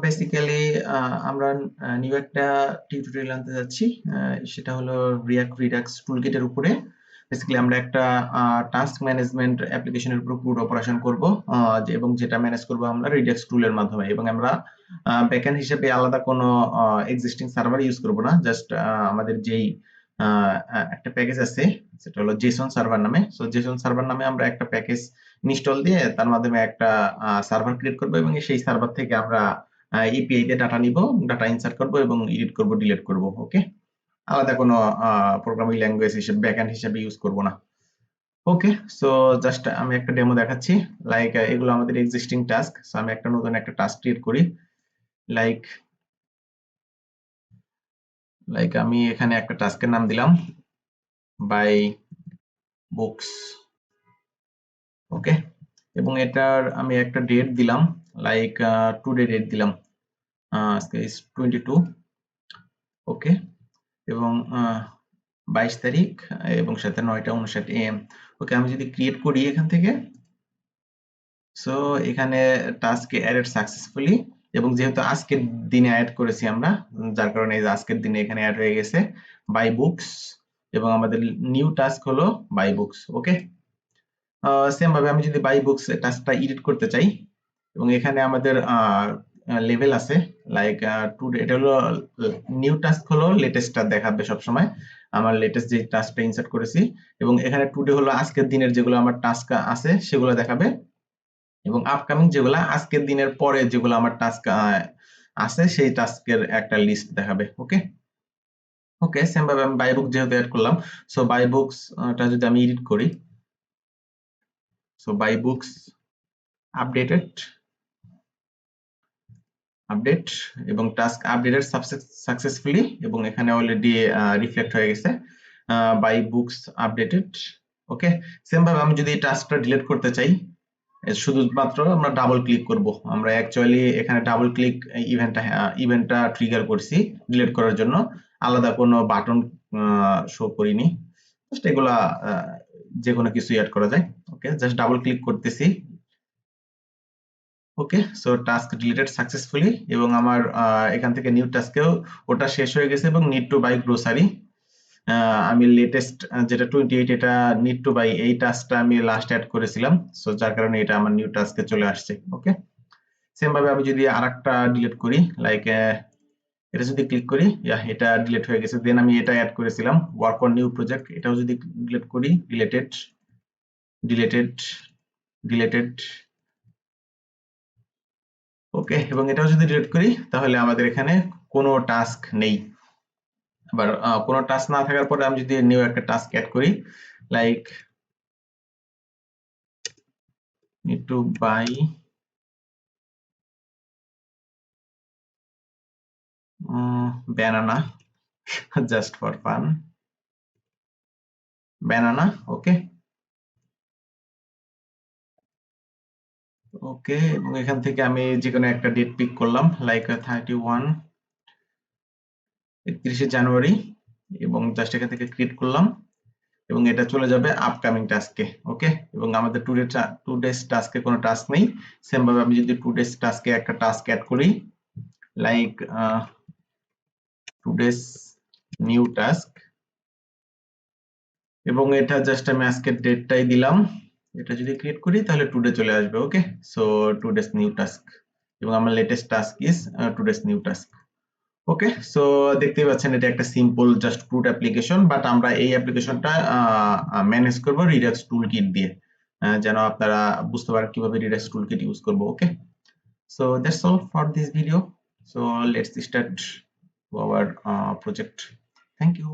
Basically আমরা new একটা tutorial আনতে যাচ্ছি, সেটা হলো react-redux টুলকিটের উপরে। বেসিক্যালি আমরা একটা টাস্ক ম্যানেজমেন্ট অ্যাপ্লিকেশনের উপর পুরো অপারেশন করব, এবং যেটা ম্যানেজ করব আমরা রিডাক্স টুলের মাধ্যমে, এবং আমরা ব্যাকএন্ড হিসেবে আলাদা কোনো এক্সিস্টিং সার্ভার ইউজ করব না। জাস্ট আমাদের যেই একটা প্যাকেজ আছে সেটা হলো জেসন সার্ভার নামে। সো জেসন সার্ভার নামে আমরা একটা প্যাকেজ ইনস্টল দিয়ে তার মাধ্যমে একটা সার্ভার ক্রিয়েট করব, এবং সেই সার্ভার থেকে আমরা এপিআই তে ডাটা নিব, ডাটা ইনসার্ট করব এবং এডিট করব, ডিলিট করব। ওকে, আলাদা কোনো প্রোগ্রামিং ল্যাঙ্গুয়েজ হিসেবে ব্যাকএন্ড হিসেবে ইউজ করব না। ওকে, সো জাস্ট আমি একটা ডেমো দেখাচ্ছি। লাইক এগুলো আমাদের এক্সিস্টিং টাস্ক। সো আমি একটা নতুন একটা টাস্ক ক্রিয়েট করি। লাইক আমি এখানে একটা টাস্কের নাম দিলাম বাই বুকস। ওকে, এবং এটার আমি একটা ডেট দিলাম, লাইক টুডে ডেট দিলাম, আজকে ইজ 22। ওকে, এবং 22 তারিখ এবং সাথে 9:59 AM। ওকে, আমি যদি ক্রিয়েট করি এখান থেকে, সো এখানে টাস্ক অ্যাডেড সাকসেসফুলি, এবং যেহেতু আজকের দিনে অ্যাড করেছি আমরা, যার কারণে এই যে আজকের দিনে এখানে অ্যাড হয়ে গেছে বাই বুকস, এবং আমাদের নিউ টাস্ক হলো বাই বুকস। ওকে, সেম ভাবে আমি যদি বাই বুকস টাস্কটা এডিট করতে চাই, এবং এখানে আমাদের লেভেল আছে, লাইক টুডে, এটা হলো নিউ টাস্ক হলো লেটেস্টটা দেখাবে সব সময়, আমার লেটেস্ট যে টাস্কটা ইনসার্ট করেছি, এবং এখানে টুডে হলো আজকের দিনের যেগুলো আমার টাস্ক আছে সেগুলো দেখাবে, এবং আপকামিং যেগুলা আজকের দিনের পরে যেগুলো আমার টাস্ক আছে সেই টাস্কের একটা লিস্ট দেখাবে। ওকে, ওকে, সেম ভাবে আমি বাই বুক যেহেতু অ্যাড করলাম, সো বাই বুকস টা যদি আমি এডিট করি, so buy books updated, update, এবং টাস্ক আপডেটেড সাকসেসফুলি, এবং এখানে অলরেডি রিফ্লেক্ট হয়ে গেছে বাই বুকস আপডেটেড। ওকে, সেম ভাবে আমি যদি টাস্কটা ডিলিট করতে চাই, শুধুমাত্র আমরা ডাবল ক্লিক করব। আমরা অ্যাকচুয়ালি এখানে ডাবল ক্লিক ইভেন্টটা ট্রিগার করছি ডিলিট করার জন্য, আলাদা কোনো বাটন শো করিনি। জাস্ট এগুলা যে কোনো কিছু অ্যাড করা যায়। ওকে, জাস্ট ডাবল ক্লিক করতেছি। ওকে, সো টাস্ক ডিলিটেড সাকসেসফুলি, এবং আমার এখান থেকে নিউ টাস্কেও ওটা শেষ হয়ে গেছে, এবং নিড টু বাই গ্রোসারি আমি লেটেস্ট যেটা 28, এটা নিড টু বাই এই টাস্কটা আমি লাস্ট অ্যাড করেছিলাম, সো যার কারণে এটা আমার নিউ টাস্কে চলে আসছে। ওকে, সেম ভাবে আমি যদি আরেকটা ডিলিট করি, লাইক এটা যদি ক্লিক করি, এটা ডিলিট হয়ে গেছে। দেন আমি এটা অ্যাড করেছিলাম ওয়ার্ক অন নিউ প্রজেক্ট, এটাও যদি ডিলিট করি, ডিলিটেড, ডিলিটেড, ডিলিটেড। ওকে, এবং এটাও যদি ডিলিট করি তাহলে আমাদের এখানে কোনো টাস্ক নেই। আবার কোনো টাস্ক না থাকার পরে আমি যদি নিউ একটা টাস্ক অ্যাড করি, like need to buy banana just for fun, banana. ওকে, ওকে, এবং এখান থেকে আমি যে কোনো একটা ডেট পিক করলাম, লাইক 31 জানুয়ারি, এবং জাস্ট এখান থেকে ক্রিয়েট করলাম, এবং এটা চলে যাবে আপকামিং টাস্কে। ওকে, এবং আমাদের টুডেস টাস্কে কোনো টাস্ক নেই। সেম ভাবে আমি যদি টুডেস টাস্কে একটা টাস্ক অ্যাড করি, লাইক টুডেস নিউ টাস্ক, এবং এটা জাস্ট আমি আজকের ডেটটাই দিলাম, এটা যদি ক্রিয়েট করি তাহলে টুডে চলে আসবে। ওকে, সো টুডেস নিউ টাস্ক, এবং আমার latest task is today's new task. Okay, so দেখতেই পাচ্ছেন এটা একটা simple just crude application, but আমরা এই অ্যাপ্লিকেশনটা ম্যানেজ করব রিডাক্স টুলকিট দিয়ে, যেন আপনারা বুঝতে পারেন কিভাবে রিডাক্স টুলকিট ইউজ করব। Okay, so that's all for this video, so let's start our project. Thank you.